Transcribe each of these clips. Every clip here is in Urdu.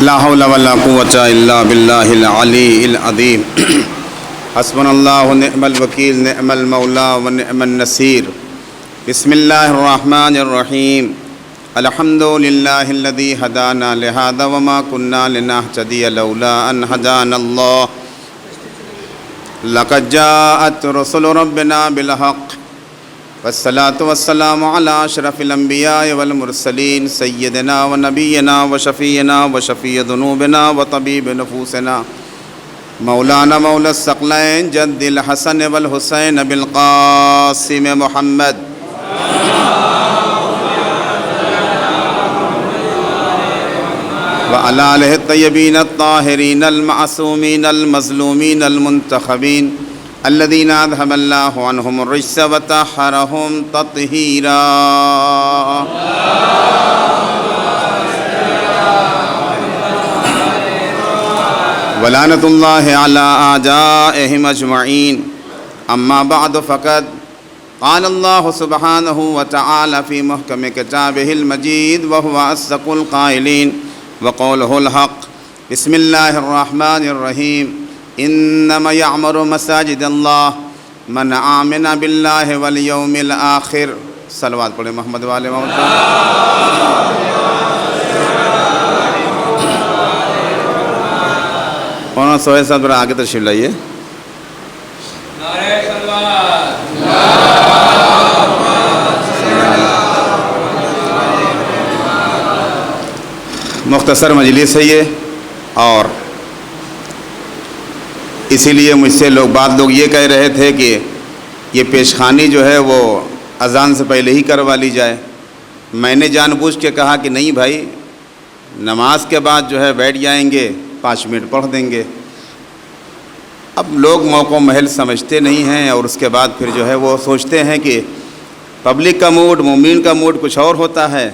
لا حول ولا قوة إلا بالله العلي العظيم حسبنا الله ونعم الوكيل نعم المولى ونعم النصير بسم الله الرحمن الرحيم الحمد لله الذي هدانا لهذا وما كنا لنهتدي لولا أن هدانا الله لقد جاءت رسل ربنا بالحق والصلاة والسلام على أشرف الأنبياء والمرسلين سيدنا ونبينا وشفينا وشفيع ذنوبنا وطبيب نفوسنا مولانا مولى الثقلين جد الحسن والحسين بالقاسم محمد وعلى آله الطيبين الطاهرين المعصومين المظلومين المنتخبين الذين أذهب الله عنهم الرجس وطهرهم تطهيرا ولعنة الله على أعدائهم أجمعين أما بعد فقد قال الله سبحانه وتعالى في محكم كتابه المجيد وهو أصدق القائلين وقوله الحق بسم الله الرحمن الرحيم إنما يعمر مساجد الله من آمن بالله واليوم الآخر صلوات پڑھیں محمد والے محمد مولانا سہیل صاحب ذرا آگے تشریف لائیے. مختصر مجلس ہے یہ، اور اسی لیے مجھ سے بعض لوگ یہ کہہ رہے تھے کہ یہ پیشخوانی جو ہے وہ اذان سے پہلے ہی کروا لی جائے. میں نے جان بوجھ کے کہا کہ نہیں بھائی، نماز کے بعد جو ہے بیٹھ جائیں گے، 5 منٹ پڑھ دیں گے. اب لوگ موقع محل سمجھتے نہیں ہیں، اور اس کے بعد پھر جو ہے وہ سوچتے ہیں کہ پبلک کا موڈ، مومن کا موڈ کچھ اور ہوتا ہے،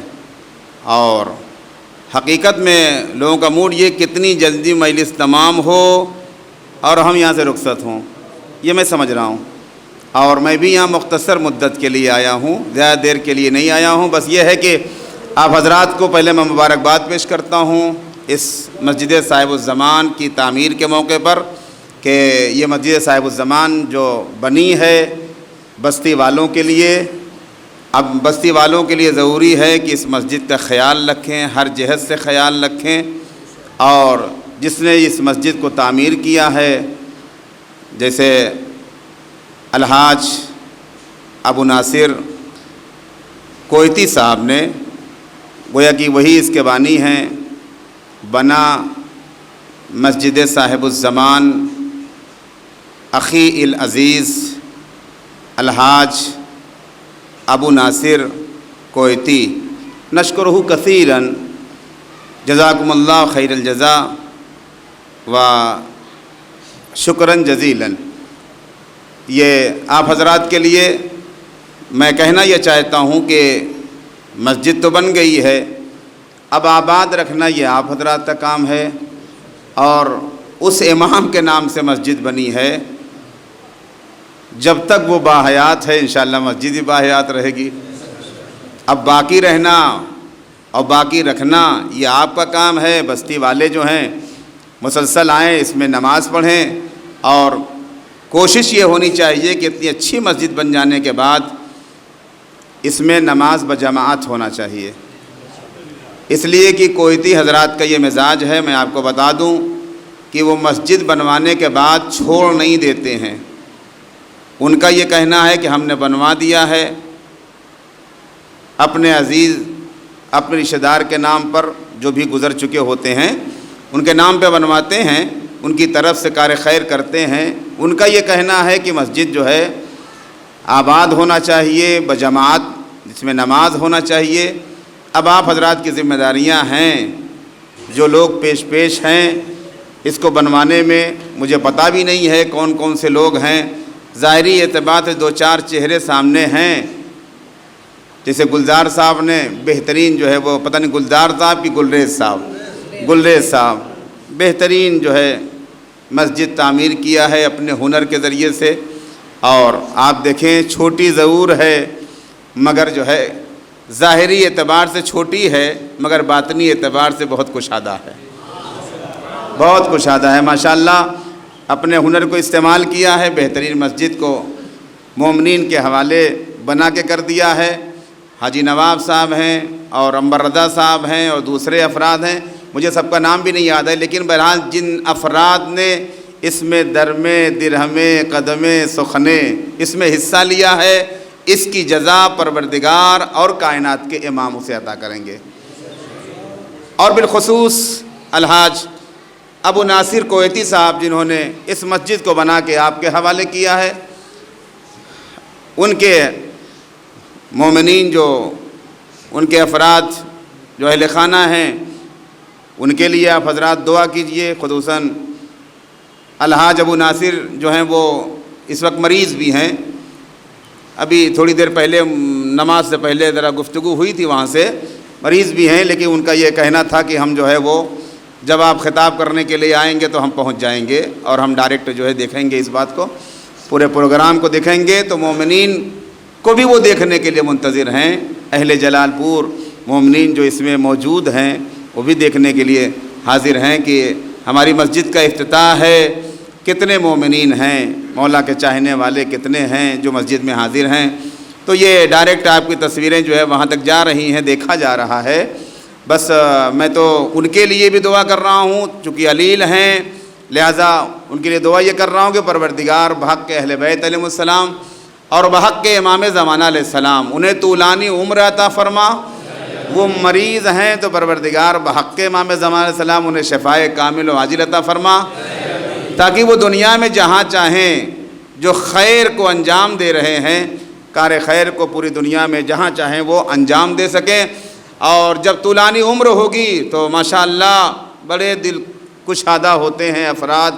اور حقیقت میں لوگوں کا موڈ یہ کتنی جلدی مجلس تمام ہو اور ہم یہاں سے رخصت ہوں، یہ میں سمجھ رہا ہوں. اور میں بھی یہاں مختصر مدت کے لیے آیا ہوں، زیادہ دیر کے لیے نہیں آیا ہوں. بس یہ ہے کہ آپ حضرات کو پہلے میں مبارکباد پیش کرتا ہوں اس مسجد صاحب الزمان کی تعمیر کے موقع پر، کہ یہ مسجد صاحب الزمان جو بنی ہے بستی والوں کے لیے. اب بستی والوں کے لیے ضروری ہے کہ اس مسجد کا خیال رکھیں، ہر جہت سے خیال رکھیں. اور جس نے اس مسجد کو تعمیر کیا ہے، جیسے الحاج ابو ناصر کوئتی صاحب نے، گویا کہ وہی اس کے بانی ہیں، بنا مسجد صاحب الزمان اخی العزیز الحاج ابو ناصر کوئتی، نشکرہ کثیرا جزاکم اللہ خیر الجزاء و شکراً جزیلاً. یہ آپ حضرات کے لیے میں کہنا یہ چاہتا ہوں کہ مسجد تو بن گئی ہے، اب آباد رکھنا یہ آپ حضرات کا کام ہے. اور اس امام کے نام سے مسجد بنی ہے، جب تک وہ باحیات ہے انشاءاللہ مسجد ہی باحیات رہے گی. اب باقی رہنا اور باقی رکھنا یہ آپ کا کام ہے. بستی والے جو ہیں مسلسل آئیں، اس میں نماز پڑھیں، اور کوشش یہ ہونی چاہیے کہ اتنی اچھی مسجد بن جانے کے بعد اس میں نماز بجماعت ہونا چاہیے. اس لیے کہ کوئتی حضرات کا یہ مزاج ہے، میں آپ کو بتا دوں کہ وہ مسجد بنوانے کے بعد چھوڑ نہیں دیتے ہیں. ان کا یہ کہنا ہے کہ ہم نے بنوا دیا ہے، اپنے عزیز اپنے رشتہ دار کے نام پر جو بھی گزر چکے ہوتے ہیں ان کے نام پہ بنواتے ہیں، ان کی طرف سے کار خیر کرتے ہیں. ان کا یہ کہنا ہے کہ مسجد جو ہے آباد ہونا چاہیے، بجماعت جس میں نماز ہونا چاہیے. اب آپ حضرات کی ذمہ داریاں ہیں، جو لوگ پیش ہیں اس کو بنوانے میں. مجھے پتہ بھی نہیں ہے کون کون سے لوگ ہیں، ظاہری اعتبار سے 2-4 چہرے سامنے ہیں. جیسے گلزار صاحب نے بہترین جو ہے وہ پتہ نہیں گلزار صاحب کی گلریز صاحب بہترین جو ہے مسجد تعمیر کیا ہے اپنے ہنر کے ذریعے سے. اور آپ دیکھیں چھوٹی ضرور ہے مگر جو ہے ظاہری اعتبار سے چھوٹی ہے مگر باطنی اعتبار سے بہت کشادہ ہے. بہت کشادہ ہے ماشاءاللہ، اپنے ہنر کو استعمال کیا ہے، بہترین مسجد کو مومنین کے حوالے بنا کے کر دیا ہے۔ حاجی نواب صاحب ہیں اور انبر رضا صاحب ہیں اور دوسرے افراد ہیں، مجھے سب کا نام بھی نہیں یاد ہے، لیکن بہرحال جن افراد نے اس میں درمے درہمے قدمے سخنے اس میں حصہ لیا ہے، اس کی جزا پروردگار اور کائنات کے امام اسے عطا کریں گے۔ اور بالخصوص الحاج ابو ناصر کویتی صاحب جنہوں نے اس مسجد کو بنا کے آپ کے حوالے کیا ہے، ان کے مومنین جو ان کے افراد جو اہل خانہ ہیں ان کے لیے آپ حضرات دعا کیجئے۔ خصوصاً الحاج ابو ناصر جو ہیں وہ اس وقت مریض بھی ہیں، ابھی تھوڑی دیر پہلے نماز سے پہلے ذرا گفتگو ہوئی تھی وہاں سے، مریض بھی ہیں، لیکن ان کا یہ کہنا تھا کہ ہم جو ہے وہ جب آپ خطاب کرنے کے لیے آئیں گے تو ہم پہنچ جائیں گے اور ہم ڈائریکٹ جو ہے دیکھیں گے اس بات کو، پورے پروگرام کو دیکھیں گے، تو مومنین کو بھی وہ دیکھنے کے لیے منتظر ہیں۔ اہل جلال پور مومنین جو اس میں موجود ہیں وہ بھی دیکھنے کے لیے حاضر ہیں کہ ہماری مسجد کا افتتاح ہے، کتنے مومنین ہیں، مولا کے چاہنے والے کتنے ہیں جو مسجد میں حاضر ہیں۔ تو یہ ڈائریکٹ آپ کی تصویریں جو ہے وہاں تک جا رہی ہیں، دیکھا جا رہا ہے۔ بس میں تو ان کے لیے بھی دعا کر رہا ہوں، چونکہ علیل ہیں لہٰذا ان کے لیے دعا یہ کر رہا ہوں کہ پروردگار بحق کے اہل بیت علیہ السلام اور بحق کے امام زمانہ علیہ السلام انہیں طولانی عمر عطا فرما۔ وہ مریض ہیں تو پروردگار بحق کے امام زمانہ علیہ السلام انہیں شفائے کامل و عاجل عطا فرما، تاکہ وہ دنیا میں جہاں چاہیں جو خیر کو انجام دے رہے ہیں، کار خیر کو پوری دنیا میں جہاں چاہیں وہ انجام دے سکیں۔ اور جب طولانی عمر ہوگی تو ماشاءاللہ بڑے دل کشادہ ہوتے ہیں افراد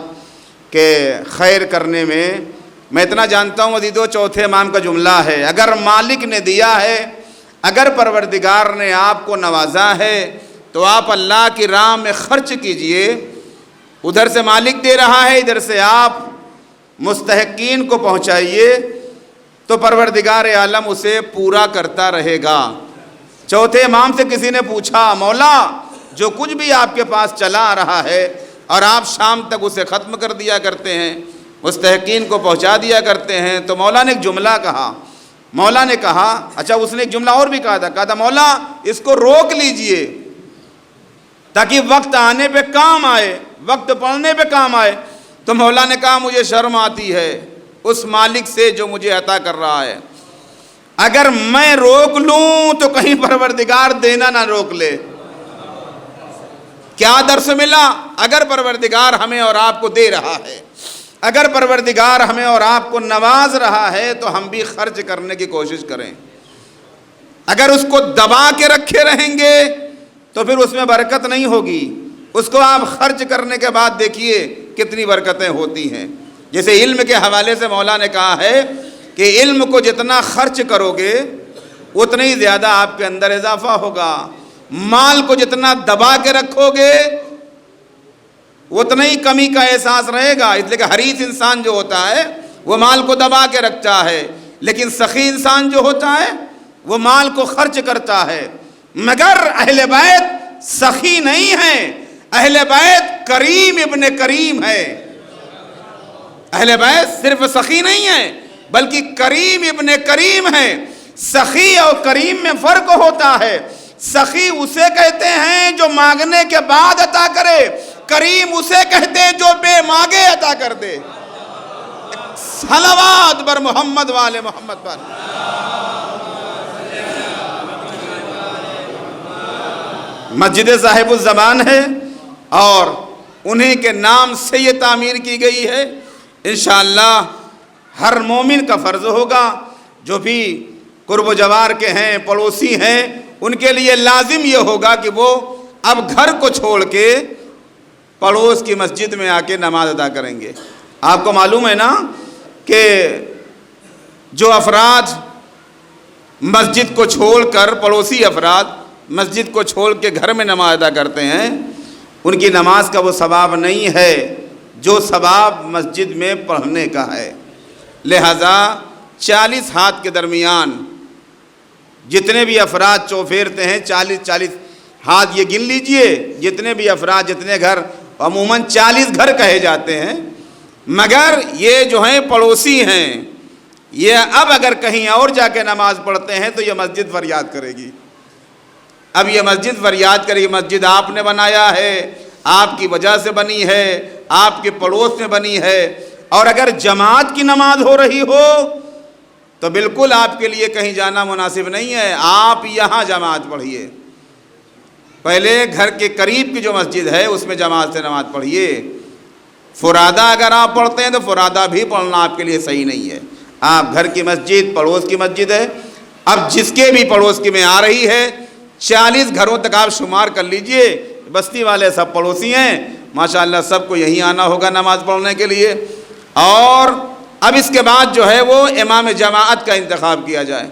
کہ خیر کرنے میں اتنا جانتا ہوں عزیزو، چوتھے امام کا جملہ ہے، اگر مالک نے دیا ہے، اگر پروردگار نے آپ کو نوازا ہے تو آپ اللہ کی راہ میں خرچ کیجئے۔ ادھر سے مالک دے رہا ہے، ادھر سے آپ مستحقین کو پہنچائیے تو پروردگار عالم اسے پورا کرتا رہے گا۔ چوتھے امام سے کسی نے پوچھا، مولا جو کچھ بھی آپ کے پاس چلا آ رہا ہے اور آپ شام تک اسے ختم کر دیا کرتے ہیں، مستحقین کو پہنچا دیا کرتے ہیں، تو مولا نے ایک جملہ کہا، مولا نے کہا اچھا اس نے ایک جملہ اور بھی کہا تھا مولا اس کو روک لیجئے تاکہ وقت آنے پہ کام آئے، وقت پڑھنے پہ کام آئے۔ تو مولا نے کہا مجھے شرم آتی ہے اس مالک سے جو مجھے عطا کر رہا ہے، اگر میں روک لوں تو کہیں پروردگار دینا نہ روک لے۔ کیا درس ملا؟ اگر پروردگار ہمیں اور آپ کو دے رہا ہے، اگر پروردگار ہمیں اور آپ کو نواز رہا ہے تو ہم بھی خرچ کرنے کی کوشش کریں۔ اگر اس کو دبا کے رکھے رہیں گے تو پھر اس میں برکت نہیں ہوگی، اس کو آپ خرچ کرنے کے بعد دیکھیے کتنی برکتیں ہوتی ہیں۔ جیسے علم کے حوالے سے مولا نے کہا ہے کہ علم کو جتنا خرچ کرو گے اتنا ہی زیادہ آپ کے اندر اضافہ ہوگا، مال کو جتنا دبا کے رکھو گے اتنا ہی کمی کا احساس رہے گا۔ اس لیے کہ حریص انسان جو ہوتا ہے وہ مال کو دبا کے رکھتا ہے، لیکن سخی انسان جو ہوتا ہے وہ مال کو خرچ کرتا ہے۔ مگر اہل بیت سخی نہیں ہیں، اہل بیت کریم ابن کریم ہے۔ اہل بیت صرف سخی نہیں ہے بلکہ کریم ابن کریم ہے۔ سخی اور کریم میں فرق ہوتا ہے۔ سخی اسے کہتے ہیں جو مانگنے کے بعد عطا کرے، کریم اسے کہتے ہیں جو بے مانگے عطا کر دے۔ صلوات بر محمد والے محمد پر۔ مسجد صاحب الزمان ہے اور انہیں کے نام سے یہ تعمیر کی گئی ہے۔ انشاءاللہ ہر مومن کا فرض ہوگا، جو بھی قرب و جوار کے ہیں، پڑوسی ہیں، ان کے لیے لازم یہ ہوگا کہ وہ اب گھر کو چھوڑ کے پڑوس کی مسجد میں آ کے نماز ادا کریں گے۔ آپ کو معلوم ہے نا کہ جو افراد مسجد کو چھوڑ کر، پڑوسی افراد مسجد کو چھوڑ کے گھر میں نماز ادا کرتے ہیں، ان کی نماز کا وہ ثواب نہیں ہے جو ثواب مسجد میں پڑھنے کا ہے۔ لہذا 40 ہاتھ کے درمیان جتنے بھی افراد چوفیرتے ہیں، 40 ہاتھ یہ گن لیجئے، جتنے بھی افراد، جتنے گھر عموماً 40 گھر کہے جاتے ہیں، مگر یہ جو ہیں پڑوسی ہیں، یہ اب اگر کہیں اور جا کے نماز پڑھتے ہیں تو یہ مسجد فریاد کرے گی، اب یہ مسجد فریاد کرے گی، مسجد آپ نے بنایا ہے، آپ کی وجہ سے بنی ہے، آپ کے پڑوس میں بنی ہے، اور اگر جماعت کی نماز ہو رہی ہو تو بالکل آپ کے لیے کہیں جانا مناسب نہیں ہے، آپ یہاں جماعت پڑھیے، پہلے گھر کے قریب کی جو مسجد ہے اس میں جماعت سے نماز پڑھیے۔ فرادہ اگر آپ پڑھتے ہیں تو فرادہ بھی پڑھنا آپ کے لیے صحیح نہیں ہے، آپ گھر کی مسجد، پڑوس کی مسجد ہے، اب جس کے بھی پڑوس کی میں آ رہی ہے 40 گھروں تک آپ شمار کر لیجئے، بستی والے سب پڑوسی ہیں، ماشاءاللہ سب کو یہیں آنا ہوگا نماز پڑھنے کے لیے۔ اور اب اس کے بعد جو ہے وہ امام جماعت کا انتخاب کیا جائے،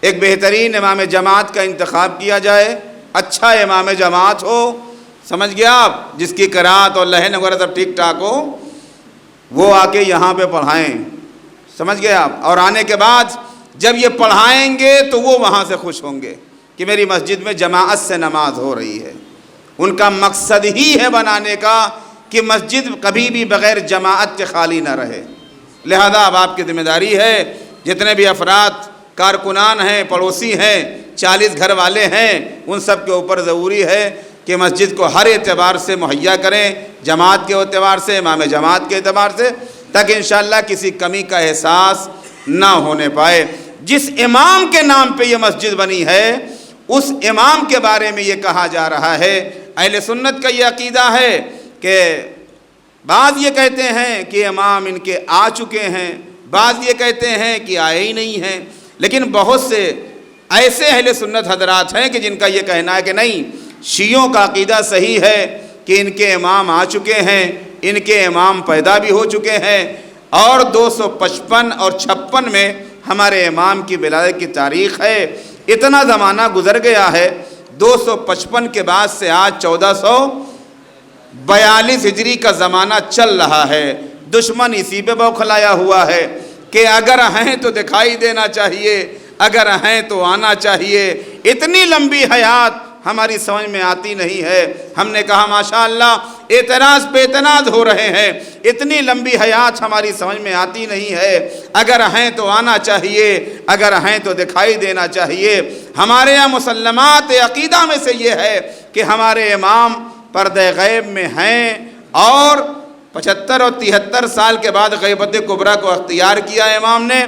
ایک بہترین امام جماعت کا انتخاب کیا جائے، اچھا امام جماعت ہو، سمجھ گیا آپ، جس کی قرات اور لحن وغیرہ سب ٹھیک ٹھاک ہو، وہ آ کے یہاں پہ پڑھائیں، سمجھ گئے آپ، اور آنے کے بعد جب یہ پڑھائیں گے تو وہ وہاں سے خوش ہوں گے کہ میری مسجد میں جماعت سے نماز ہو رہی ہے، ان کا مقصد ہی ہے بنانے کا کہ مسجد کبھی بھی بغیر جماعت کے خالی نہ رہے۔ لہذا اب آپ کی ذمہ داری ہے، جتنے بھی افراد کارکنان ہیں، پڑوسی ہیں، 40 گھر والے ہیں، ان سب کے اوپر ضروری ہے کہ مسجد کو ہر اعتبار سے مہیا کریں، جماعت کے اعتبار سے، امام جماعت کے اعتبار سے، تاکہ انشاءاللہ کسی کمی کا احساس نہ ہونے پائے۔ جس امام کے نام پہ یہ مسجد بنی ہے اس امام کے بارے میں یہ کہا جا رہا ہے، اہل سنت کا یہ عقیدہ ہے کہ بعض یہ کہتے ہیں کہ امام ان کے آ چکے ہیں، بعض یہ کہتے ہیں کہ آئے ہی نہیں ہیں، لیکن بہت سے ایسے اہل سنت حضرات ہیں کہ جن کا یہ کہنا ہے کہ نہیں، شیعوں کا عقیدہ صحیح ہے کہ ان کے امام آ چکے ہیں، ان کے امام پیدا بھی ہو چکے ہیں، اور 255 اور 56 میں ہمارے امام کی ولادت کی تاریخ ہے۔ اتنا زمانہ گزر گیا ہے، 255 کے بعد سے آج 1442 ہجری کا زمانہ چل رہا ہے، دشمن اسی پہ بوکھلایا ہوا ہے کہ اگر ہیں تو دکھائی دینا چاہیے، اگر ہیں تو آنا چاہیے۔ اتنی لمبی حیات ہماری سمجھ میں آتی نہیں ہے، ہم نے کہا ماشاءاللہ اعتراض پہ اعتراض ہو رہے ہیں، اتنی لمبی حیات ہماری سمجھ میں آتی نہیں ہے، اگر ہیں تو آنا چاہیے، اگر ہیں تو دکھائی دینا چاہیے۔ ہمارے یہاں مسلمات عقیدہ میں سے یہ ہے کہ ہمارے امام پردہ غیب میں ہیں، اور 75 اور 73 سال کے بعد غیبت کبریٰ کو اختیار کیا امام نے۔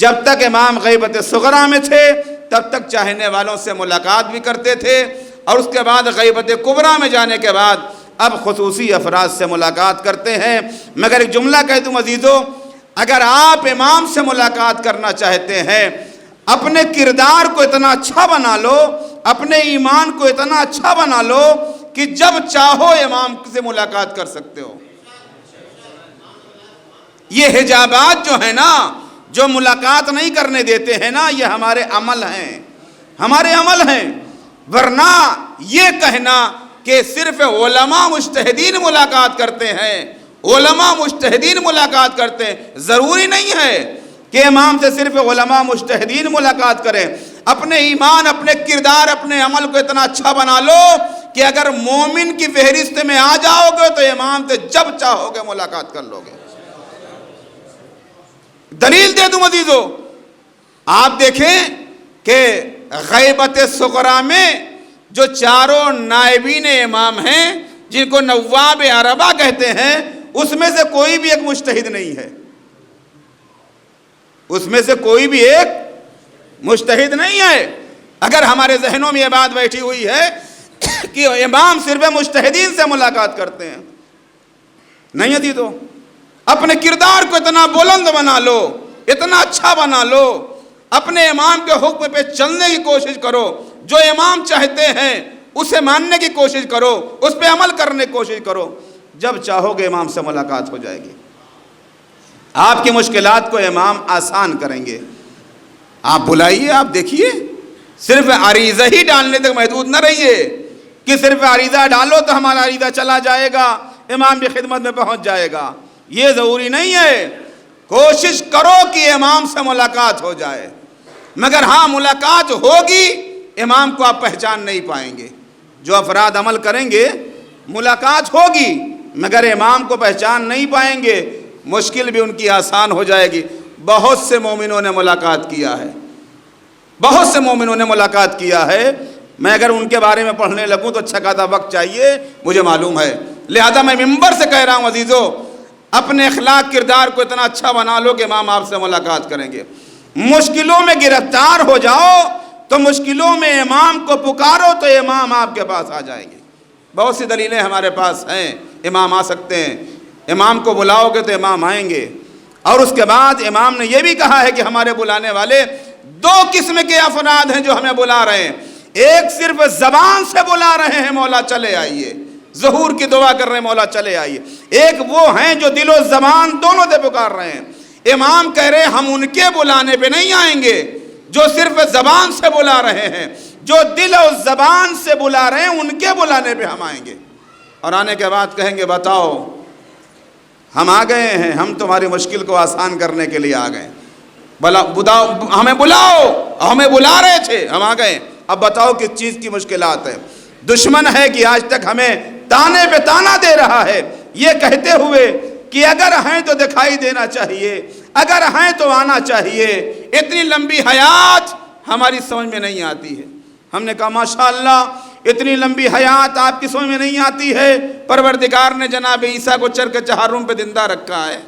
جب تک امام غیبت صغریٰ میں تھے تب تک چاہنے والوں سے ملاقات بھی کرتے تھے، اور اس کے بعد غیبت کبریٰ میں جانے کے بعد اب خصوصی افراد سے ملاقات کرتے ہیں۔ مگر ایک جملہ کہہ دوں عزیزو، اگر آپ امام سے ملاقات کرنا چاہتے ہیں، اپنے کردار کو اتنا اچھا بنا لو، اپنے ایمان کو اتنا اچھا بنا لو کہ جب چاہو امام سے ملاقات کر سکتے ہو۔ یہ حجابات جو ہیں نا، جو ملاقات نہیں کرنے دیتے ہیں نا، یہ ہمارے عمل ہیں، ہمارے عمل ہیں، ورنہ یہ کہنا کہ صرف علماء مجتہدین ملاقات کرتے ہیں، علماء مجتہدین ملاقات کرتے ہیں، ضروری نہیں ہے کہ امام سے صرف علماء مجتہدین ملاقات کریں۔ اپنے ایمان، اپنے کردار، اپنے عمل کو اتنا اچھا بنا لو کہ اگر مومن کی فہرست میں آ جاؤ گے تو امام سے جب چاہو گے ملاقات کر لو گے۔ دلیل دے دوں عزیزو، آپ دیکھیں کہ غیبت صغریٰ میں جو چاروں نائبین امام ہیں، جن کو نواب عربہ کہتے ہیں، اس میں سے کوئی بھی ایک مجتہد نہیں ہے، اس میں سے کوئی بھی ایک مجتہد نہیں ہے۔ اگر ہمارے ذہنوں میں یہ بات بیٹھی ہوئی ہے کہ امام صرف مجتہدین سے ملاقات کرتے ہیں، نہیں عزیزو، اپنے کردار کو اتنا بلند بنا لو، اتنا اچھا بنا لو، اپنے امام کے حکم پہ چلنے کی کوشش کرو، جو امام چاہتے ہیں اسے ماننے کی کوشش کرو، اس پہ عمل کرنے کی کوشش کرو، جب چاہو گے امام سے ملاقات ہو جائے گی۔ آپ کی مشکلات کو امام آسان کریں گے۔ آپ بلائیے، آپ دیکھیے، صرف عریضہ ہی ڈالنے تک محدود نہ رہیے کہ صرف عریضہ ڈالو تو ہمارا عریضہ چلا جائے گا، امام بھی خدمت میں پہنچ جائے گا، یہ ضروری نہیں ہے۔ کوشش کرو کہ امام سے ملاقات ہو جائے، مگر ہاں ملاقات ہوگی، امام کو آپ پہچان نہیں پائیں گے۔ جو افراد عمل کریں گے ملاقات ہوگی مگر امام کو پہچان نہیں پائیں گے، مشکل بھی ان کی آسان ہو جائے گی۔ بہت سے مومنوں نے ملاقات کیا ہے، بہت سے مومنوں نے ملاقات کیا ہے۔ میں اگر ان کے بارے میں پڑھنے لگوں تو اچھا خاصا وقت چاہیے، مجھے معلوم ہے، لہذا میں منبر سے کہہ رہا ہوں عزیزو، اپنے اخلاق کردار کو اتنا اچھا بنا لو کہ امام آپ سے ملاقات کریں گے۔ مشکلوں میں گرفتار ہو جاؤ تو مشکلوں میں امام کو پکارو تو امام آپ کے پاس آ جائیں گے۔ بہت سی دلیلیں ہمارے پاس ہیں، امام آ سکتے ہیں، امام کو بلاؤ گے تو امام آئیں گے۔ اور اس کے بعد امام نے یہ بھی کہا ہے کہ ہمارے بلانے والے دو قسم کے افراد ہیں جو ہمیں بلا رہے ہیں، ایک صرف زبان سے بلا رہے ہیں مولا چلے آئیے، ظہور کی دعا کر رہے ہیں مولا چلے آئیے، ایک وہ ہیں جو دل و زبان دونوں سے پکار رہے ہیں۔ امام کہہ رہے ہیں ہم ان کے بلانے پہ نہیں آئیں گے جو صرف زبان سے بلا رہے ہیں، جو دل و زبان سے بلا رہے ہیں ان کے بلانے پہ ہم آئیں گے۔ اور آنے کے بعد کہیں گے بتاؤ ہم آ گئے ہیں، ہم تمہاری مشکل کو آسان کرنے کے لیے آ گئے، ہمیں بلاؤ، ہمیں بلا رہے تھے، ہم آ گئے، اب بتاؤ کس چیز کی مشکلات ہے۔ دشمن ہے کہ آج تک ہمیں تانے پہ تانا دے رہا ہے، یہ کہتے ہوئے کہ اگر ہیں تو دکھائی دینا چاہیے، اگر ہیں تو آنا چاہیے، اتنی لمبی حیات ہماری سمجھ میں نہیں آتی ہے۔ ہم نے کہا ماشاءاللہ اتنی لمبی حیات آپ کی سمجھ میں نہیں آتی ہے، پروردگار نے جناب عیسیٰ کو چر کے چہارم پہ زندہ رکھا ہے،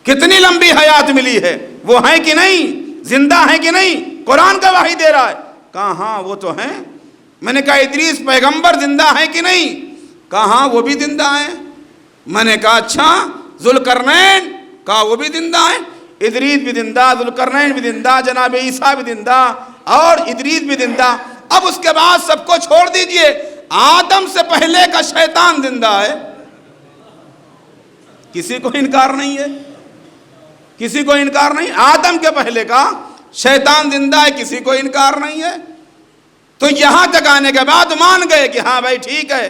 کتنی لمبی حیات ملی ہے، وہ ہیں کہ نہیں، زندہ ہیں کہ نہیں، قرآن کا وحی دے رہا ہے۔ کہا ہاں وہ تو ہیں۔ میں نے کہا ادریس پیغمبر زندہ ہیں کہ نہیں، کہا ہاں وہ بھی زندہ ہیں۔ میں نے کہا اچھا ذوالقرنین، کہا وہ بھی زندہ ہیں، ادریس بھی زندہ، ذوالقرنین بھی زندہ، جناب عیسیٰ بھی زندہ اور ادریس بھی زندہ۔ اب اس کے بعد سب کو چھوڑ دیجئے، آدم سے پہلے کا شیطان زندہ ہے، کسی کو انکار نہیں ہے، کسی کو انکار نہیں، آدم کے پہلے کا شیطان زندہ ہے، کسی کو انکار نہیں ہے۔ تو یہاں تک آنے کے بعد مان گئے کہ ہاں بھائی ٹھیک ہے،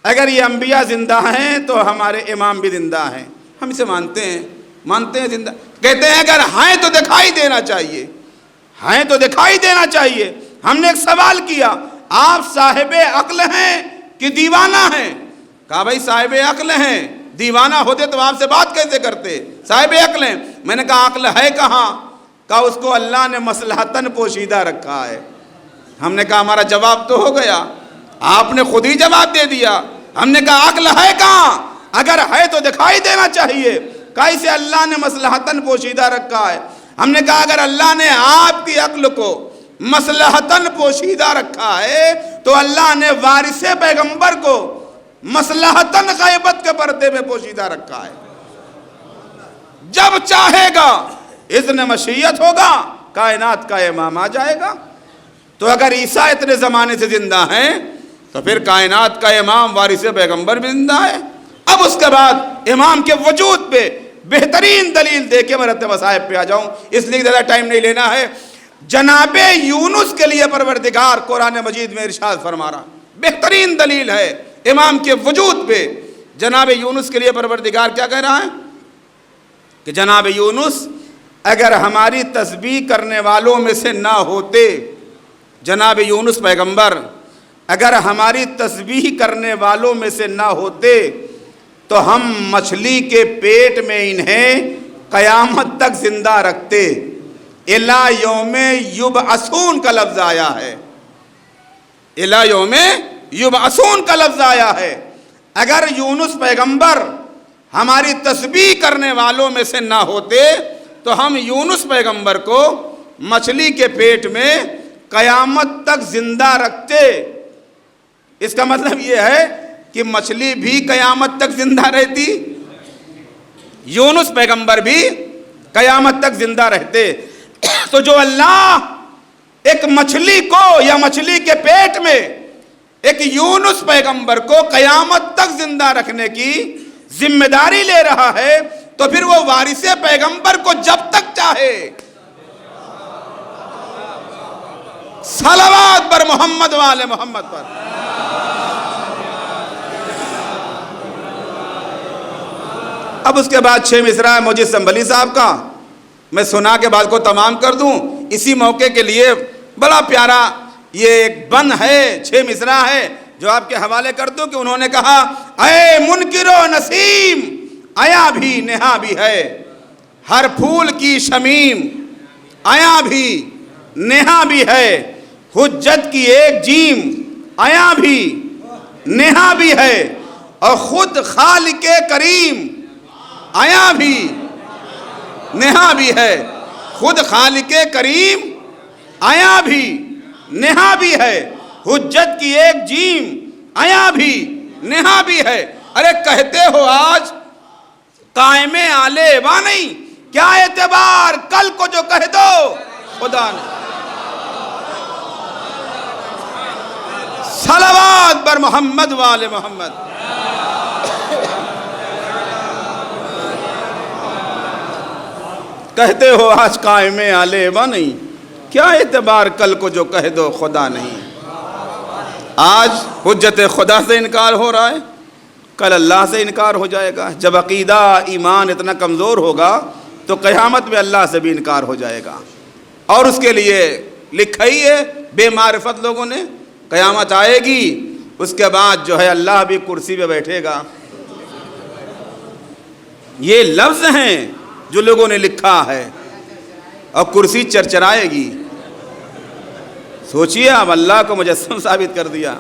اگر یہ انبیاء زندہ ہیں تو ہمارے امام بھی زندہ ہیں، ہم اسے مانتے ہیں زندہ۔ کہتے ہیں اگر ہیں تو دکھائی دینا چاہیے، ہیں تو دکھائی دینا چاہیے۔ ہم نے ایک سوال کیا، آپ صاحب عقل ہیں کہ دیوانہ ہیں؟ کہا بھائی صاحب عقل ہیں، دیوانہ ہوتے تو آپ سے بات کیسے کرتے، صاحب عقل ہیں۔ میں نے کہا عقل ہے کہاں، کہا اس کو اللہ نے مصلحتاً پوشیدہ رکھا ہے۔ ہم نے کہا ہمارا جواب تو ہو گیا، آپ نے خود ہی جواب دے دیا۔ ہم نے کہا عقل ہے کہاں، اگر ہے تو دکھائی دینا چاہیے، کہا اسے اللہ نے مصلحتاً پوشیدہ رکھا ہے۔ ہم نے کہا اگر اللہ نے آپ کی عقل کو مصلحتاً پوشیدہ رکھا ہے تو اللہ نے وارث پیغمبر کو مصلحتاً غیبت کے پردے میں پوشیدہ رکھا ہے۔ جب چاہے گا اذن مشیت ہوگا، کائنات کا امام آ جائے گا۔ تو اگر عیسیٰ اتنے زمانے سے زندہ ہیں تو پھر کائنات کا امام وارث پیغمبر بھی زندہ ہے۔ اب اس کے بعد امام کے وجود پہ بہترین دلیل دے کے میں رتب صاحب پہ آ جاؤں، اس لیے زیادہ ٹائم نہیں لینا ہے۔ جناب یونس کے لیے پروردگار قرآن مجید میں ارشاد فرما رہا، بہترین دلیل ہے امام کے وجود پہ۔ جناب یونس کے لیے پروردگار کیا کہہ رہا ہے کہ جناب یونس اگر ہماری تسبیح کرنے والوں میں سے نہ ہوتے، جناب یونس پیغمبر اگر ہماری تسبیح کرنے والوں میں سے نہ ہوتے تو ہم مچھلی کے پیٹ میں انہیں قیامت تک زندہ رکھتے۔ الی یوم یبعثون کا لفظ آیا ہے، الی یوم یبعثون کا لفظ آیا ہے۔ اگر یونس پیغمبر ہماری تسبیح کرنے والوں میں سے نہ ہوتے تو ہم یونس پیغمبر کو مچھلی کے پیٹ میں قیامت تک زندہ رکھتے۔ اس کا مطلب یہ ہے کہ مچھلی بھی قیامت تک زندہ رہتی، یونس پیغمبر بھی قیامت تک زندہ رہتے۔ تو جو اللہ ایک مچھلی کو یا مچھلی کے پیٹ میں ایک یونس پیغمبر کو قیامت تک زندہ رکھنے کی ذمہ داری لے رہا ہے تو پھر وہ وارث پیغمبر کو جب تک چاہے صلوات پر محمد والے محمد پر۔ اب اس کے بعد 6 مصرع ہے موجز سنبھلی صاحب کا، میں سنا کے بعد کو تمام کر دوں۔ اسی موقع کے لیے بڑا پیارا یہ ایک بند ہے، 6 مصرع ہے، جو آپ کے حوالے کر دوں کہ انہوں نے کہا اے منکر و نسیم، آیا بھی نہا بھی ہے ہر پھول کی شمیم، آیا بھی نہا بھی ہے حجت کی ایک جیم، آیا بھی نہا بھی ہے اور خود خالق کریم، آیا بھی نہا بھی ہے خود خالق کریم، آیا بھی نہا بھی ہے حجت کی ایک جیم، آیا بھی نہا بھی ہے۔ ارے کہتے ہو آج قائم آلے وا نہیں، کیا اعتبار کل کو جو کہہ دو خدا نے۔ صلوات بر محمد وآل محمد۔ کہتے ہو آج قائم آلے وا نہیں، کیا اعتبار کل کو جو کہہ دو خدا نہیں۔ آج حجت خدا سے انکار ہو رہا ہے، کل اللہ سے انکار ہو جائے گا۔ جب عقیدہ ایمان اتنا کمزور ہوگا تو قیامت میں اللہ سے بھی انکار ہو جائے گا۔ اور اس کے لیے لکھا ہی ہے بے معرفت لوگوں نے، قیامت آئے گی اس کے بعد جو ہے اللہ بھی کرسی پہ بیٹھے گا۔ یہ لفظ ہیں جو لوگوں نے لکھا ہے، اور کرسی چرچرائے گی۔ سوچئے اب اللہ کو مجسم ثابت کر دیا۔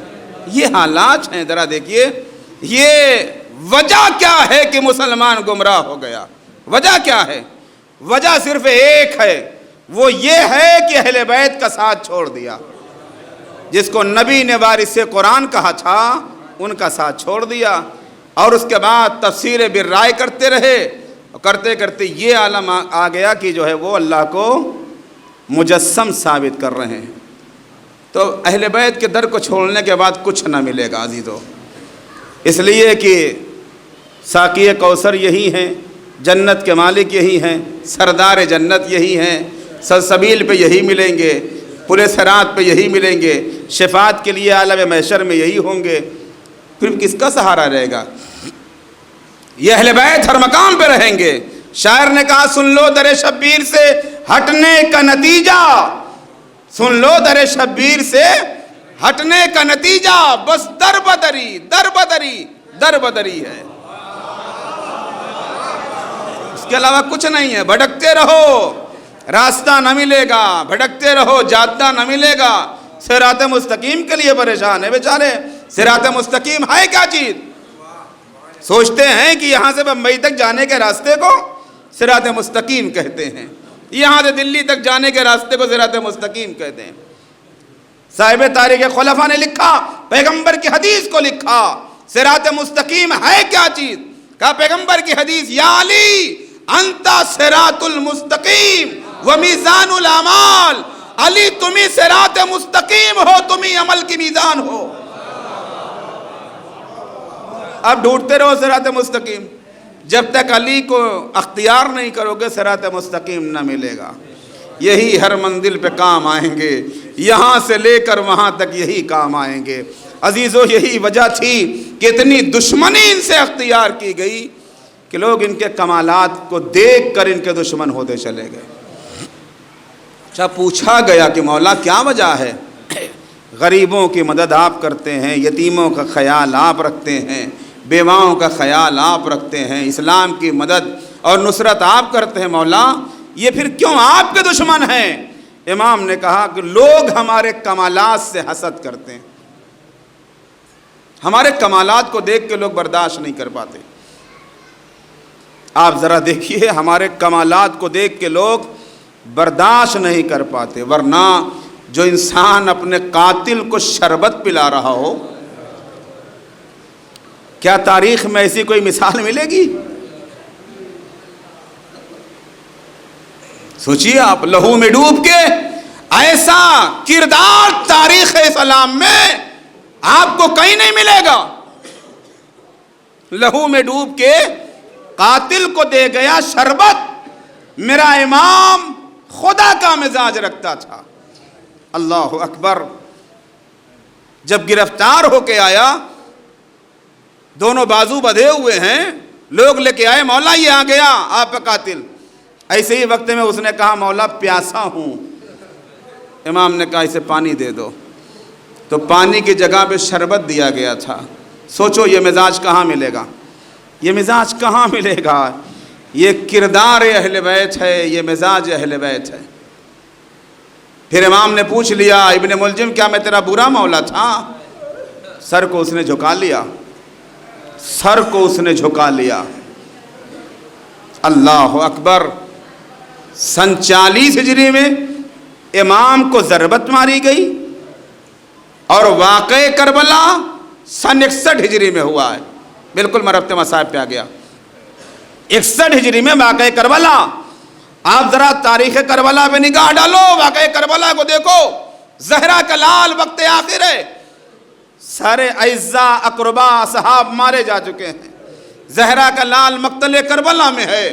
یہ حالات ہیں، ذرا دیکھیے یہ وجہ کیا ہے کہ مسلمان گمراہ ہو گیا۔ وجہ کیا ہے؟ وجہ صرف ایک ہے، وہ یہ ہے کہ اہل بیت کا ساتھ چھوڑ دیا۔ جس کو نبی نے وارث قرآن کہا تھا ان کا ساتھ چھوڑ دیا، اور اس کے بعد تفسیر بالرائے کرتے رہے، کرتے کرتے یہ عالم آ گیا کہ جو ہے وہ اللہ کو مجسم ثابت کر رہے ہیں۔ تو اہل بیت کے در کو چھوڑنے کے بعد کچھ نہ ملے گا عزیزو، اس لیے کہ ساقی کوثر یہی ہیں، جنت کے مالک یہی ہیں، سردار جنت یہی ہیں، سلسبیل پہ یہی ملیں گے، پورے صراط پہ یہی ملیں گے، شفاعت کے لیے عالم محشر میں یہی ہوں گے۔ پھر کس کا سہارا رہے گا؟ یہ اہل بیت ہر مقام پہ رہیں گے۔ شاعر نے کہا سن لو در شبیر سے ہٹنے کا نتیجہ، سن لو در شبیر سے ہٹنے کا نتیجہ، بس در بدری در بدری در بدری ہے، اس کے علاوہ کچھ نہیں ہے۔ بھٹکتے رہو راستہ نہ ملے گا، بھٹکتے رہو جادہ نہ ملے گا۔ صراط مستقیم کے لیے پریشان ہے بیچارے۔ صراط مستقیم ہے کیا چیز؟ سوچتے ہیں کہ یہاں سے بمبئی تک جانے کے راستے کو صراط مستقیم کہتے ہیں، یہاں سے دلی تک جانے کے راستے کو صراط مستقیم کہتے ہیں۔ صاحب تاریخ خلفاء نے لکھا، پیغمبر کی حدیث کو لکھا، صراط مستقیم ہے کیا چیز؟ کہا پیغمبر کی حدیث، یا علی انت صراط المستقیم و میزان الاعمال، علی تمہیں صراط مستقیم ہو، تمہیں عمل کی میزان ہو۔ اب ڈھونڈتے رہو صراط مستقیم، جب تک علی کو اختیار نہیں کرو گے صراط مستقیم نہ ملے گا۔ یہی ہر منزل پہ کام آئیں گے، یہاں سے لے کر وہاں تک یہی کام آئیں گے۔ عزیزو یہی وجہ تھی کہ اتنی دشمنی ان سے اختیار کی گئی کہ لوگ ان کے کمالات کو دیکھ کر ان کے دشمن ہوتے چلے گئے۔ اچھا پوچھا گیا کہ مولا کیا وجہ ہے؟ غریبوں کی مدد آپ کرتے ہیں، یتیموں کا خیال آپ رکھتے ہیں، بیواؤں کا خیال آپ رکھتے ہیں، اسلام کی مدد اور نصرت آپ کرتے ہیں، مولا یہ پھر کیوں آپ کے دشمن ہیں؟ امام نے کہا کہ لوگ ہمارے کمالات سے حسد کرتے ہیں، ہمارے کمالات کو دیکھ کے لوگ برداشت نہیں کر پاتے۔ آپ ذرا دیکھیے ہمارے کمالات کو دیکھ کے لوگ برداشت نہیں کر پاتے، ورنہ جو انسان اپنے قاتل کو شربت پلا رہا ہو، کیا تاریخ میں ایسی کوئی مثال ملے گی؟ سوچئے آپ، لہو میں ڈوب کے ایسا کردار تاریخ اسلام میں آپ کو کہیں نہیں ملے گا۔ لہو میں ڈوب کے قاتل کو دے گیا شربت۔ میرا امام خدا کا مزاج رکھتا تھا۔ اللہ اکبر۔ جب گرفتار ہو کے آیا، دونوں بازو بدھے ہوئے ہیں، لوگ لے کے آئے، مولا یہ آ گیا آپ کا قاتل۔ ایسے ہی وقت میں اس نے کہا مولا پیاسا ہوں۔ امام نے کہا اسے پانی دے دو۔ تو پانی کی جگہ پہ شربت دیا گیا تھا۔ سوچو یہ مزاج کہاں ملے گا، یہ مزاج کہاں ملے گا؟ یہ کردار اہل بیت ہے، یہ مزاج اہل بیت ہے۔ پھر امام نے پوچھ لیا ابن ملجم کیا میں تیرا برا مولا تھا؟ سر کو اس نے جھکا لیا، سر کو اس نے جھکا لیا۔ اللہ اکبر۔ سن 40 ہجری میں امام کو ضربت ماری گئی اور واقع کربلا سن 61 ہجری میں ہوا ہے۔ بالکل مربط مصائب پہ آ گیا۔ 61 ہجری میں واقع کربلا۔ آپ ذرا تاریخ کربلا پہ نگاہ ڈالو، واقع کربلا کو دیکھو، زہرا کا لال وقت آخر ہے، سارے اعزاء اقربا اصحاب مارے جا چکے ہیں۔ زہرا کا لال مقتل کربلا میں ہے،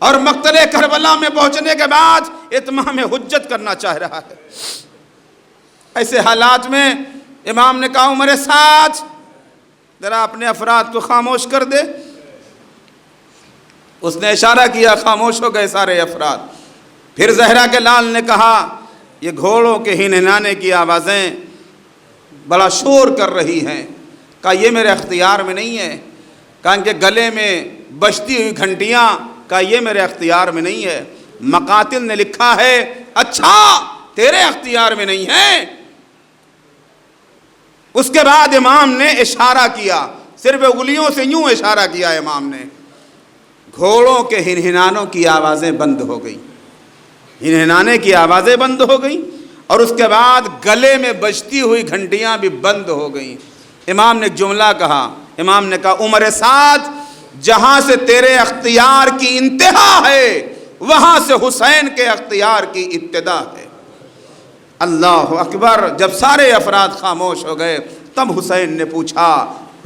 اور مقتل کربلا میں پہنچنے کے بعد اتمام حجت کرنا چاہ رہا ہے۔ ایسے حالات میں امام نے کہا عمر سعد ذرا اپنے افراد کو خاموش کر دے۔ اس نے اشارہ کیا، خاموش ہو گئے سارے افراد۔ پھر زہرا کے لال نے کہا یہ گھوڑوں کے ہنہنانے کی آوازیں بڑا شور کر رہی ہیں۔ کہا یہ میرے اختیار میں نہیں ہے۔ کہا کہ گلے میں بجتی ہوئی گھنٹیاں، کہا یہ میرے اختیار میں نہیں ہے۔ مقاتل نے لکھا ہے اچھا تیرے اختیار میں نہیں ہے۔ اس کے بعد امام نے اشارہ کیا، صرف انگلیوں سے یوں اشارہ کیا امام نے، گھوڑوں کے ہنہنانوں کی آوازیں بند ہو گئی، ہنہنانے کی آوازیں بند ہو گئیں، اور اس کے بعد گلے میں بجتی ہوئی گھنٹیاں بھی بند ہو گئیں۔ امام نے ایک جملہ کہا، امام نے کہا عمر سعد جہاں سے تیرے اختیار کی انتہا ہے وہاں سے حسین کے اختیار کی ابتدا ہے۔ اللہ اکبر۔ جب سارے افراد خاموش ہو گئے تب حسین نے پوچھا،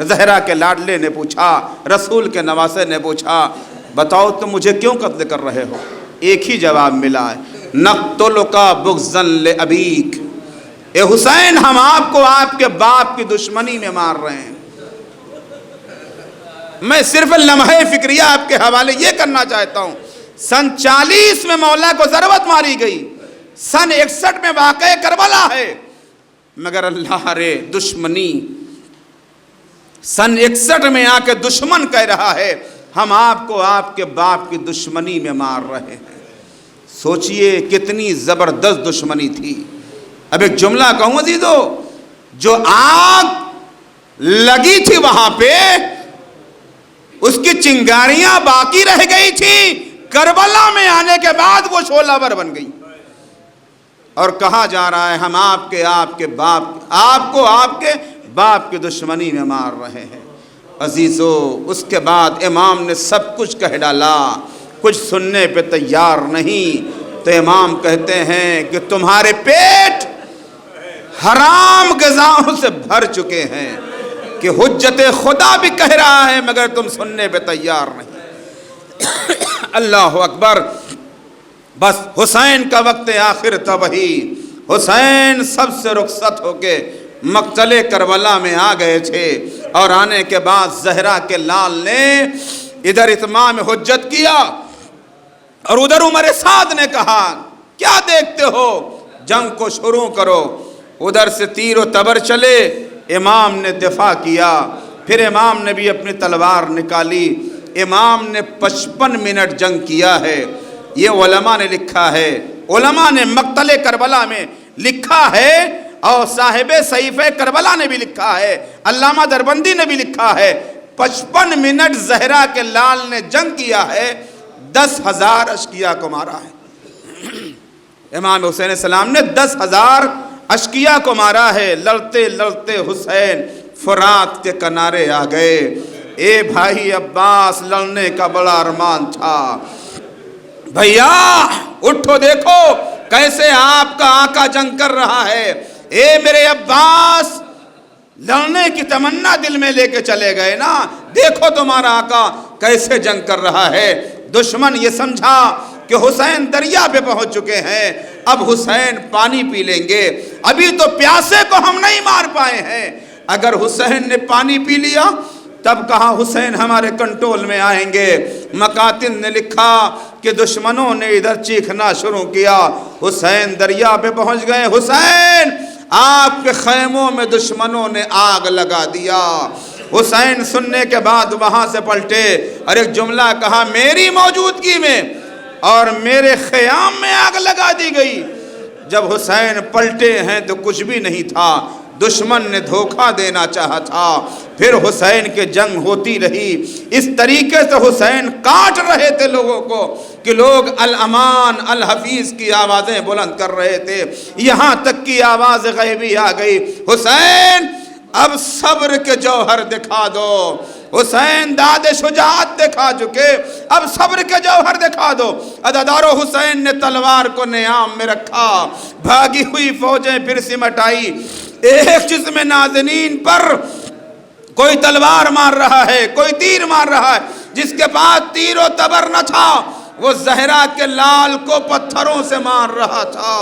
زہرا کے لاڈلے نے پوچھا، رسول کے نواسے نے پوچھا بتاؤ تم مجھے کیوں قتل کر رہے ہو؟ ایک ہی جواب ملا ہے، نقتلک بغضا لابیک۔ اے حسین ہم آپ کو آپ کے باپ کی دشمنی میں مار رہے ہیں۔ میں صرف لمحہ فکریہ آپ کے حوالے یہ کرنا چاہتا ہوں، سن 40 میں مولا کو ضربت ماری گئی، سن 61 میں واقع کربلا ہے، مگر اللہ رے دشمنی سن 61 میں آ کے دشمن کہہ رہا ہے ہم آپ کو آپ کے باپ کی دشمنی میں مار رہے ہیں۔ سوچئے کتنی زبردست دشمنی تھی۔ اب ایک جملہ کہوں عزیزو، جو آگ لگی تھی وہاں پہ اس کی چنگاریاں باقی رہ گئی تھی، کربلا میں آنے کے بعد وہ شعلہ ور بن گئی، اور کہا جا رہا ہے ہم آپ کے باپ کی دشمنی میں مار رہے ہیں۔ عزیزو اس کے بعد امام نے سب کچھ کہہ ڈالا، کچھ سننے پہ تیار نہیں۔ تو امام کہتے ہیں کہ تمہارے پیٹ حرام غذاؤں سے بھر چکے ہیں کہ حجت خدا بھی کہہ رہا ہے مگر تم سننے پہ تیار نہیں۔ اللہ اکبر۔ بس حسین کا وقت آخر تھا، وہی حسین سب سے رخصت ہو کے مقتل کربلا میں آ گئے تھے، اور آنے کے بعد زہرا کے لال نے ادھر اتمام حجت کیا اور ادھر عمر سعد نے کہا کیا دیکھتے ہو، جنگ کو شروع کرو۔ ادھر سے تیر و تبر چلے، امام نے دفاع کیا، پھر امام نے بھی اپنی تلوار نکالی۔ امام نے 55 منٹ جنگ کیا ہے، یہ علماء نے لکھا ہے، علماء نے مقتل کربلا میں لکھا ہے، اور صاحب صحیفہ کربلا نے بھی لکھا ہے، علامہ دربندی نے بھی لکھا ہے، 55 منٹ زہرا کے لال نے جنگ کیا ہے، 10,000 اشقیاء کو مارا ہے۔ امام حسین علیہ السلام نے 10,000 اشقیاء کو مارا ہے۔ لڑتے لڑتے حسین فرات کے کنارے آ گئے۔ اے بھائی عباس لڑنے کا بڑا ارمان تھا، بھیا اٹھو دیکھو کیسے آپ کا آقا جنگ کر رہا ہے۔ اے میرے عباس لڑنے کی تمنا دل میں لے کے چلے گئے نا، دیکھو تمہارا آقا کیسے جنگ کر رہا ہے۔ دشمن یہ سمجھا کہ حسین دریا پہ پہنچ چکے ہیں، اب حسین پانی پی لیں گے، ابھی تو پیاسے کو ہم نہیں مار پائے ہیں، اگر حسین نے پانی پی لیا تب کہا حسین ہمارے کنٹرول میں آئیں گے۔ مقاتل نے لکھا کہ دشمنوں نے ادھر چیخنا شروع کیا، حسین دریا پہ پہنچ گئے، حسین آپ کے خیموں میں دشمنوں نے آگ لگا دیا۔ حسین سننے کے بعد وہاں سے پلٹے اور ایک جملہ کہا، میری موجودگی میں اور میرے خیام میں آگ لگا دی گئی۔ جب حسین پلٹے ہیں تو کچھ بھی نہیں تھا، دشمن نے دھوکہ دینا چاہا تھا۔ پھر حسین کے جنگ ہوتی رہی۔ اس طریقے سے حسین کاٹ رہے تھے لوگوں کو کہ لوگ الامان الحفیظ کی آوازیں بلند کر رہے تھے، یہاں تک کی آواز غیبی آ گئی، حسین اب صبر کے جوہر دکھا دو۔ حسین داد شجاعت دکھا چکے، اب صبر کے جوہر دکھا دو۔ عزادارو، حسین نے تلوار کو نیام میں رکھا، بھاگی ہوئی فوجیں پھر سمٹ آئی۔ ایک جسم نازنین پر کوئی تلوار مار رہا ہے، کوئی تیر مار رہا ہے، جس کے پاس تیر و تبر نہ تھا وہ زہرا کے لال کو پتھروں سے مار رہا تھا۔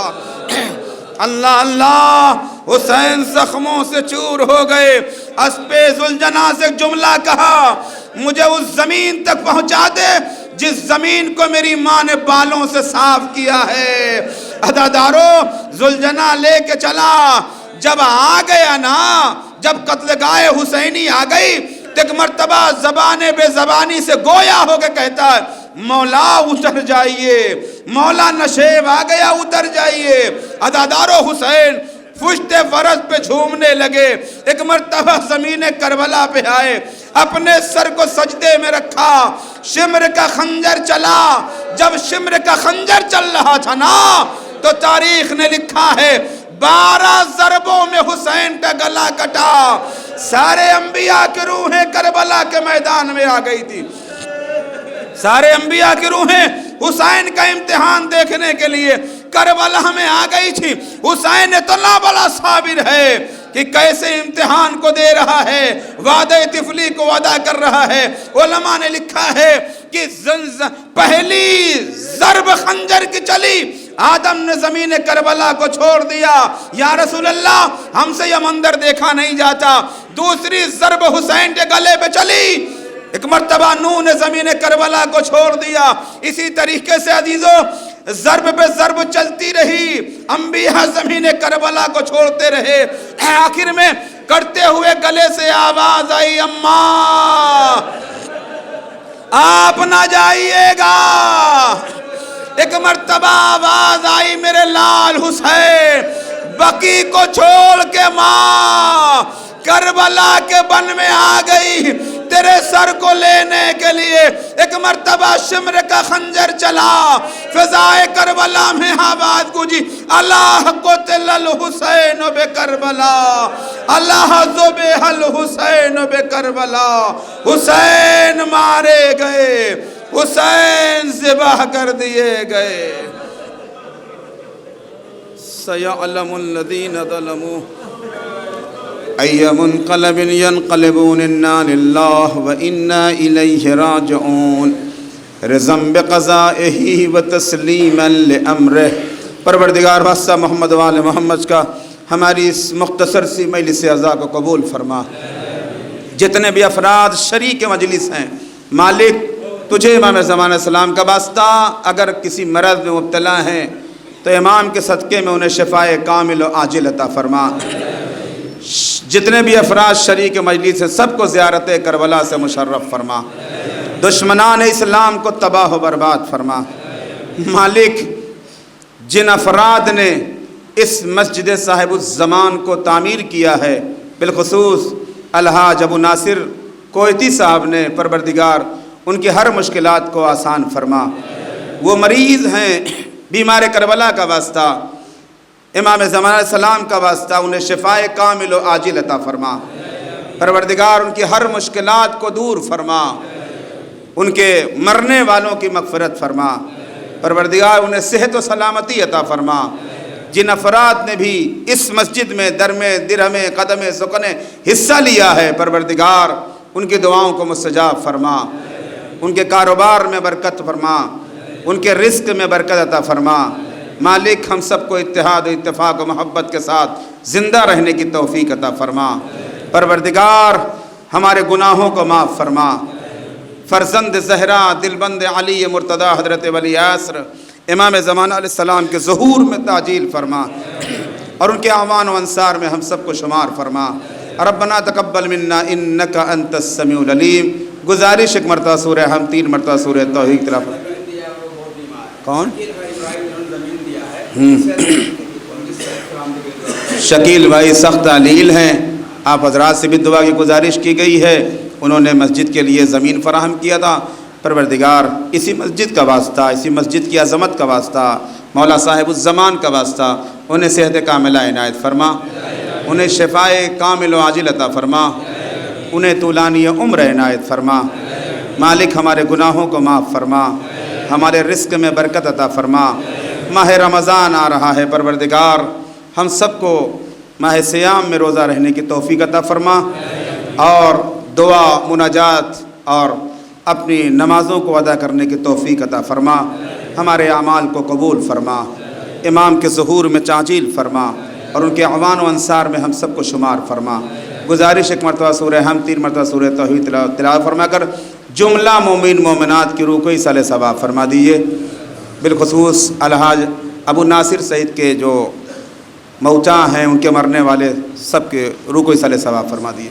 اللہ اللہ، حسین زخموں سے چور ہو گئے۔ اسپِ ذوالجناح سے ایک جملہ کہا، مجھے اس زمین تک پہنچا دے جس زمین کو میری ماں نے بالوں سے صاف کیا ہے۔ عزادارو، ذوالجناح لے کے چلا۔ جب آ گیا نا، جب قتل گاہ حسینی آ گئی تو ایک مرتبہ زبان بے زبانی سے گویا ہو کے کہتا ہے، مولا اتر جائیے، مولا نشیب آ گیا اتر جائیے۔ عزادارو، حسین پشت فرس پہ جھومنے لگے۔ ایک مرتبہ زمین کربلا پہ آئے، اپنے سر کو سجدے میں رکھا، شمر کا خنجر چلا۔ جب شمر کا خنجر چل رہا تھا نا تو تاریخ نے لکھا ہے 12 ضربوں میں حسین کا گلا کٹا۔ سارے انبیاء کی روحیں کربلا کے میدان میں آ گئی تھی، سارے انبیاء کی روحیں حسین کا امتحان دیکھنے کے لیے کربلا میں آ گئی تھی۔ حسین اتنا بڑا صابر ہے کہ کیسے امتحان کو دے رہا ہے، وعدہ طفلی کو ادا کر رہا ہے۔ علماء نے لکھا ہے کہ پہلی ضرب خنجر کی چلی، آدم نے زمین کربلا کو چھوڑ دیا، یا رسول اللہ ہم سے یہ منظر دیکھا نہیں جاتا۔ دوسری ضرب حسین کے گلے پہ چلی، ایک مرتبہ نوح نے زمین کربلا کو چھوڑ دیا۔ اسی طریقے سے عزیزو، ضرب پہ ضرب چلتی رہی، انبیاء زمین کربلا کو چھوڑتے رہے۔ آخر میں کرتے ہوئے گلے سے آواز آئی، اماں آپ نہ جائیے گا۔ ایک مرتبہ آواز آئی، میرے لال حسین بقی کو چھوڑ کے ماں کربلا کے بن میں آ گئی تیرے سر کو لینے کے لیے۔ ایک مرتبہ شمر کا خنجر چلا، فضائے کربلا میں آواز گونجی، اللہ قتل الحسین بکربلا، اللہ ذبح الحسین بکربلا۔ حسین مارے گئے، حسین ذبح کر دیے گئے۔ سَيَعْلَمُ الَّذِينَ ظَلَمُوا أَيَّ مُنْقَلَبٍ يَنْقَلِبُونَ إِنَّا لِلَّهِ وَإِنَّا إِلَيْهِ رَاجِعُونَ رِضًا بِقَضَائِهِ وَتَسْلِيمًا لِأَمْرِهِ۔ پروردگار واسطہ محمد وآل محمد کا ہماری اس مختصر سی مجلس اعزا کو قبول فرما۔ جتنے بھی افراد شریک مجلس ہیں، مالک تجھے امام زمان السلام کا واسطہ اگر کسی مرض میں مبتلا ہیں تو امام کے صدقے میں انہیں شفائے کامل و عاجل عطا فرما۔ جتنے بھی افراد شریک مجلس ہیں سب کو زیارت کربلا سے مشرف فرما، دشمنان اسلام کو تباہ و برباد فرما۔ مالک، جن افراد نے اس مسجد صاحب الزمان کو تعمیر کیا ہے، بالخصوص الحاج ابو ناصر کوئٹی صاحب نے، پروردگار ان کی ہر مشکلات کو آسان فرما۔ وہ مریض ہیں، بیمار کربلا کا واسطہ، امام زمان علیہ السلام کا واسطہ انہیں شفائے کامل و عاجل عطا فرما۔ پروردگار ان کی ہر مشکلات کو دور فرما، ان کے مرنے والوں کی مغفرت فرما۔ پروردگار انہیں صحت و سلامتی عطا فرما۔ جن افراد نے بھی اس مسجد میں درمے درہمے قدمے سکنے حصہ لیا ہے، پروردگار ان کی دعاؤں کو مستجاب فرما، ان کے کاروبار میں برکت فرما، ان کے رزق میں برکت عطا فرما۔ مالک، ہم سب کو اتحاد و اتفاق و محبت کے ساتھ زندہ رہنے کی توفیق عطا فرما۔ پروردگار ہمارے گناہوں کو معاف فرما۔ فرزند زہرا دلبند علی مرتضی حضرت ولی عصر امام زمانہ علیہ السلام کے ظہور میں تعجیل فرما۔ اور ان کے اعوان و انصار میں ہم سب کو شمار فرما۔ ربنا تقبل منا انک انت السمیع العلیم۔ گزارش ایک مرتبہ سورہ ہم 3 مرتبہ سورہ توحید کی طرف۔ کون؟ شکیل بھائی سخت علیل ہیں، آپ حضرات سے بھی دعا کی گزارش کی گئی ہے، انہوں نے مسجد کے لیے زمین فراہم کیا تھا۔ پروردگار اسی مسجد کا واسطہ، اسی مسجد کی عظمت کا واسطہ، مولا صاحب الزمان کا واسطہ انہیں صحت کاملہ عنایت فرما، انہیں شفائے کامل و عاجل عطا فرما، انہیں طولانی عمر عنایت فرما۔ مالک ہمارے گناہوں کو معاف فرما، ہمارے رزق میں برکت عطا فرما۔ ماہ رمضان آ رہا ہے، پروردگار ہم سب کو ماہ صیام میں روزہ رہنے کی توفیق عطا فرما، اور دعا، مناجات اور اپنی نمازوں کو ادا کرنے کی توفیق عطا فرما۔ ہمارے اعمال کو قبول فرما، امام کے ظہور میں تعجیل فرما، اور ان کے اعوان و انصار میں ہم سب کو شمار فرما۔ گزارش ایک مرتبہ سورہ ہم 3 مرتبہ سورہ توحید تلاوت فرما کر جملہ مومن مومنات کی روح کو ایصال ثواب فرما دیجیے۔ بالخصوص الحاج ابو ناصر سعید کے جو موتا ہیں، ان کے مرنے والے سب کے روح کو ایصال ثواب فرما دیجیے۔